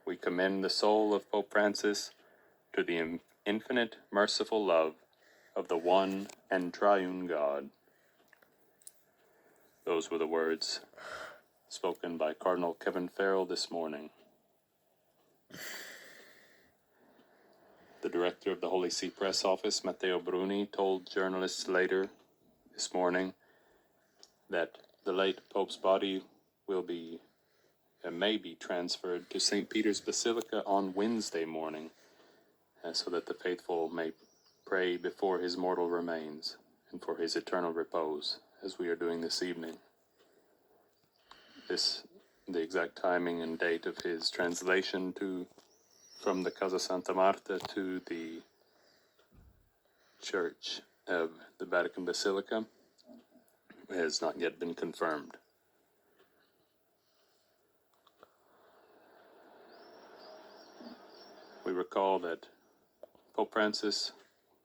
we commend the soul of Pope Francis to the infinite merciful love of the one and triune God. Those were the words spoken by Cardinal Kevin Farrell this morning. The director of the Holy See Press Office, Matteo Bruni, told journalists later this morning that the late Pope's body may be transferred to St. Peter's Basilica on Wednesday morning, so that the faithful may pray before his mortal remains and for his eternal repose, as we are doing this evening. The exact timing and date of his translation from the Casa Santa Marta to the Church of the Vatican Basilica has not yet been confirmed. We recall that Pope Francis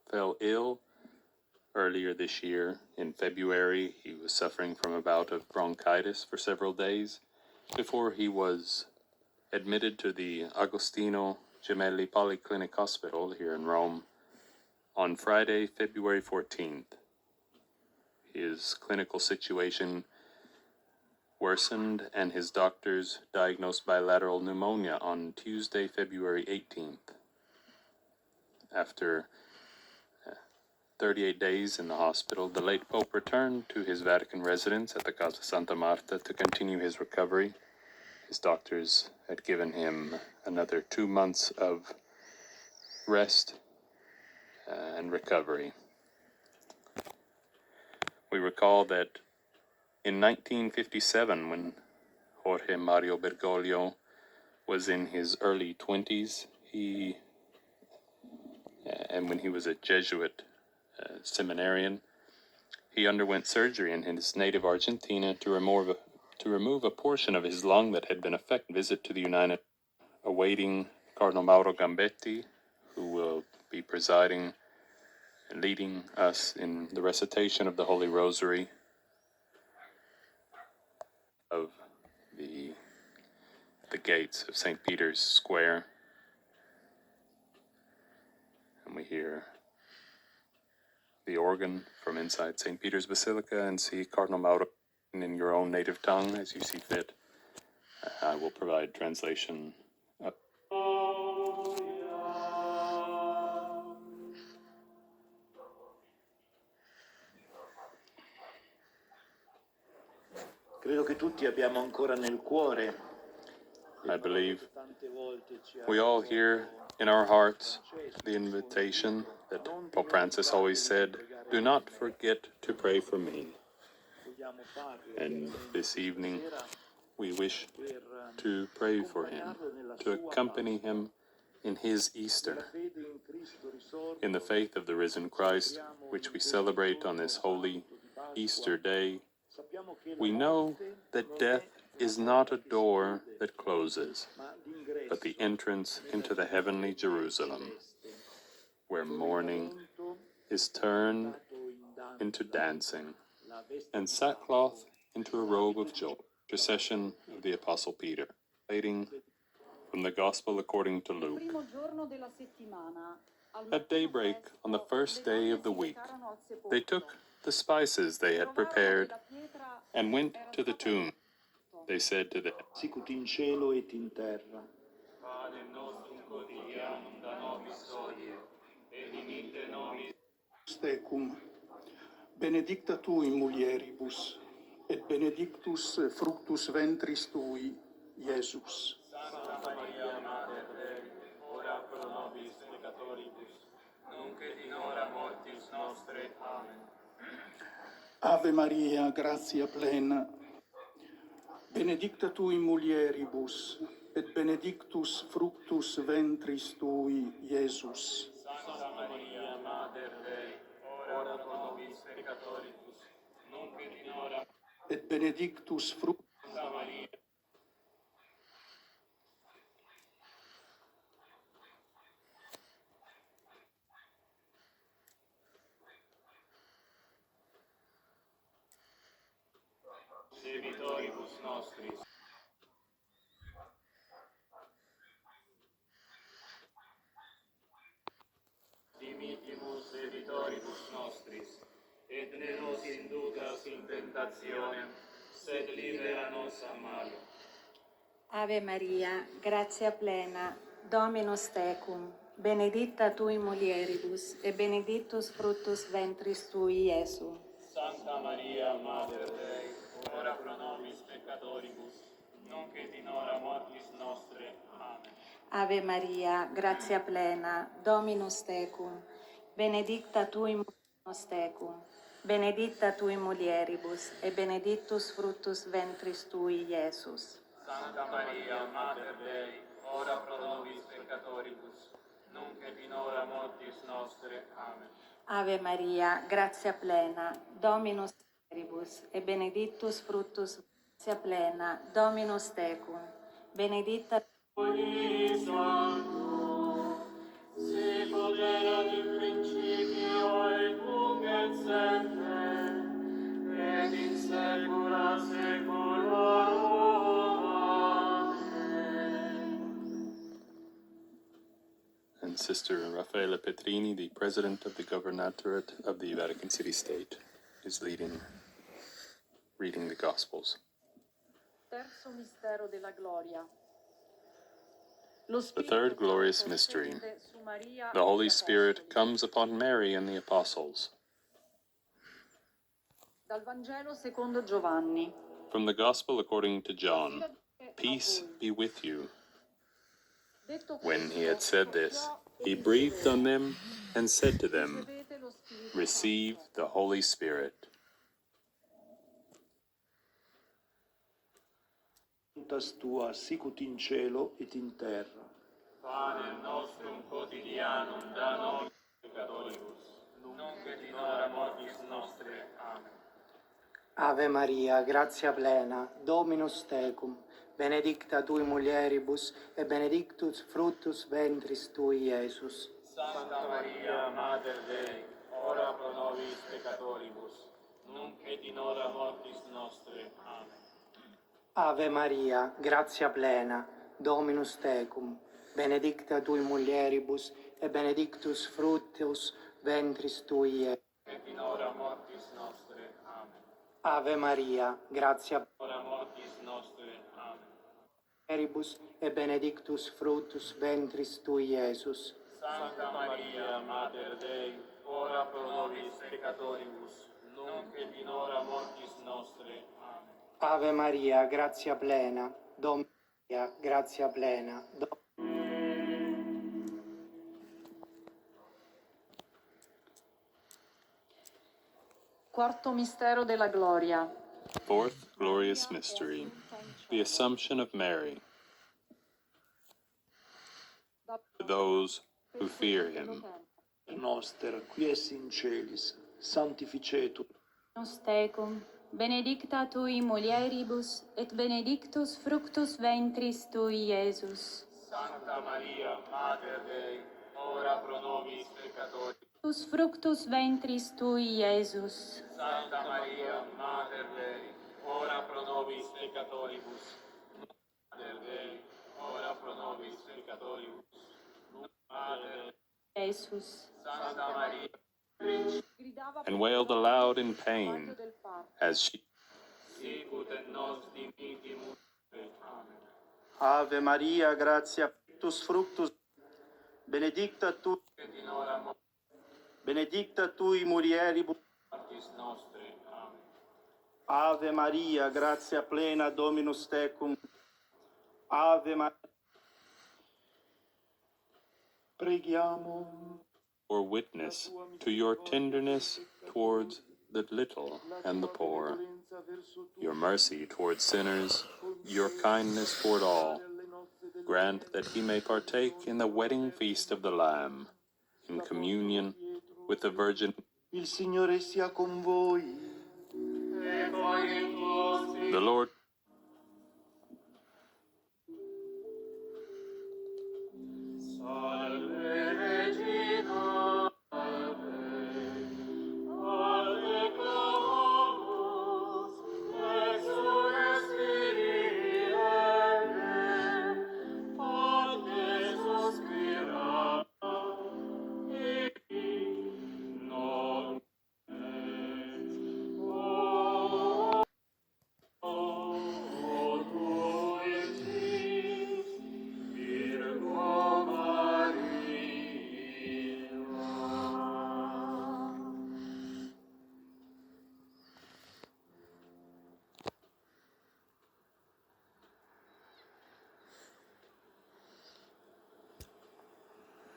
fell ill earlier this year. In February, he was suffering from a bout of bronchitis for several days before he was admitted to the Agostino Gemelli Polyclinic Hospital here in Rome on Friday, February 14th. His clinical situation worsened and his doctors diagnosed bilateral pneumonia on Tuesday, February 18th. After 38 days in the hospital, the late Pope returned to his Vatican residence at the Casa Santa Marta to continue his recovery. His doctors had given him another 2 months of rest and recovery. We recall that in 1957, when Jorge Mario Bergoglio was in his early 20s, and when he was a Jesuit seminarian, he underwent surgery in his native Argentina to remove a portion of his lung that had been affected. Visit to the United, awaiting Cardinal Mauro Gambetti, who will be presiding and leading us in the recitation of the Holy Rosary of the gates of St. Peter's Square. And we hear the organ from inside St. Peter's Basilica and see Cardinal Mauro in your own native tongue as you see fit. I will provide translation. Credo che tutti abbiamo ancora nel cuore. I believe we all hear in our hearts the invitation that Pope Francis always said, "Do not forget to pray for me." And this evening, we wish to pray for him, to accompany him in his Easter, in the faith of the risen Christ, which we celebrate on this holy Easter day. We know that death is not a door that closes, but the entrance into the heavenly Jerusalem, where mourning is turned into dancing, and sackcloth into a robe of joy. Intercession of the Apostle Peter, reading from the Gospel according to Luke. At daybreak on the first day of the week, they took the spices they had prepared and went to the tomb. They said to them, Sicut in cielo et in terra. Pane nostrum quotidianum da nobis hodie, et dimitte nobis Tecum, benedicta tu in mulieribus, et benedictus fructus ventris tui, Iesus. Santa Maria Mater Dei, ora pro nobis peccatoribus, nunc et in hora mortis nostre. Amen. Ave Maria, gratia plena, benedicta tu in mulieribus, et benedictus fructus ventris tui, Iesus. Santa Maria Mater Dei, ora pro nobis peccatoribus, nunc et in hora. Et benedictus fructus Santa Maria. Debitoribus nostris. nobis debitoribus nostris, et ne nos inducas in tentationem, sed libera nos a malo. Ave Maria, gratia plena, Dominus tecum, benedicta tui mulieribus, et benedictus fructus ventris tui, Iesu. Santa Maria, Mater Dei, ora pro nobis peccatoribus, nunc et in hora mortis nostre. Amen. Ave Maria, gratia plena, Dominus tecum, benedicta tui mulieribus tecum, benedicta tui mulieribus, et benedictus fructus ventris tui, Iesus. Santa Maria, Mater Dei, ora pro nobis peccatoribus, nunc et in hora mortis nostre. Amen. Ave Maria, gratia plena, Dominus tecum, et benedictus fructus gratia plena, Dominus tecum, benedicta Ogni santo, sicut erat in principio et nunc et semper, et in saecula saeculorum. Amen. And Sister Raffaella Petrini, the President of the Governorate of the Vatican City State, is reading the Gospels. Terzo mistero della gloria. The third glorious mystery, the Holy Spirit comes upon Mary and the Apostles. Dal Vangelo secondo Giovanni. From the Gospel according to John, peace be with you. When he had said this, he breathed on them and said to them, receive the Holy Spirit. Voluntas tua sicut in cielo et in terra. Panem nostrum quotidianum da nobis peccatoribus, nunc et in hora mortis nostre. Amen. Ave Maria, gratia plena, Dominus tecum, benedicta tui mulieribus, et benedictus fructus ventris tui, Iesus. Santa Maria, Mater Dei, ora pro nobis peccatoribus, nunc et in hora mortis nostre. Amen. Ave Maria, gratia plena, Dominus tecum, benedicta tui mulieribus, et benedictus fructus ventris tui, Iesus. Et in hora mortis nostre. Amen. Ave Maria, gratia Hora mortis nostre. Amen. mulieribus, et benedictus fructus ventris tui, Iesus. Santa Maria, Mater Dei, ora pro nobis peccatoribus, nunc et in hora mortis nostre. Amen. Ave Maria, gratia plena, Dominus Maria, gratia plena. Quarto mistero della gloria. Fourth glorious mystery, the Assumption of Mary. To those who fear him. Noster, qui es in celis, sanctificetur. Nos tecum, benedicta tui mulieribus, et benedictus fructus ventris tui, Iesus. Santa Maria, Mater Dei, ora pro nobis peccatoribus. Fructus ventris tui, Iesus. Santa Maria, Mater Dei, ora pro nobis peccatoribus. Mater Dei, ora pro nobis peccatoribus. Mater Dei, Jesus. Santa Maria, And wailed aloud in pain as she sicut et nos dimittimus. Amen. Ave Maria, gratia fructus, benedicta tu, Et in hora benedicta tui mulieribus. mortis nostre. Amen. Ave Maria, gratia plena, Dominus tecum. Ave Maria. Preghiamo. bore witness to your tenderness towards the little and the poor, your mercy towards sinners, your kindness toward all. Grant that he may partake in the wedding feast of the Lamb, in communion with the Virgin. Il Signore sia con voi. The Lord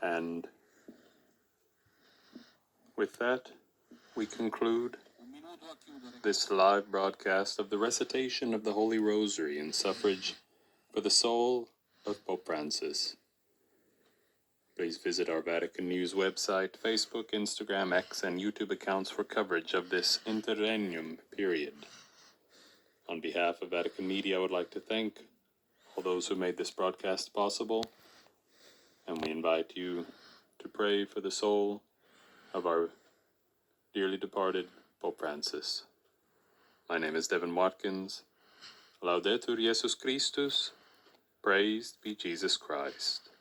And with that, we conclude this live broadcast of the recitation of the Holy Rosary in suffrage for the soul of Pope Francis. Please visit our Vatican News website, Facebook, Instagram, X, and YouTube accounts for coverage of this interregnum period. On behalf of Vatican Media, I would like to thank all those who made this broadcast possible, and we invite you to pray for the soul of our dearly departed Pope Francis. My name is Devin Watkins. Laudetur Jesus Christus. Praised be Jesus Christ.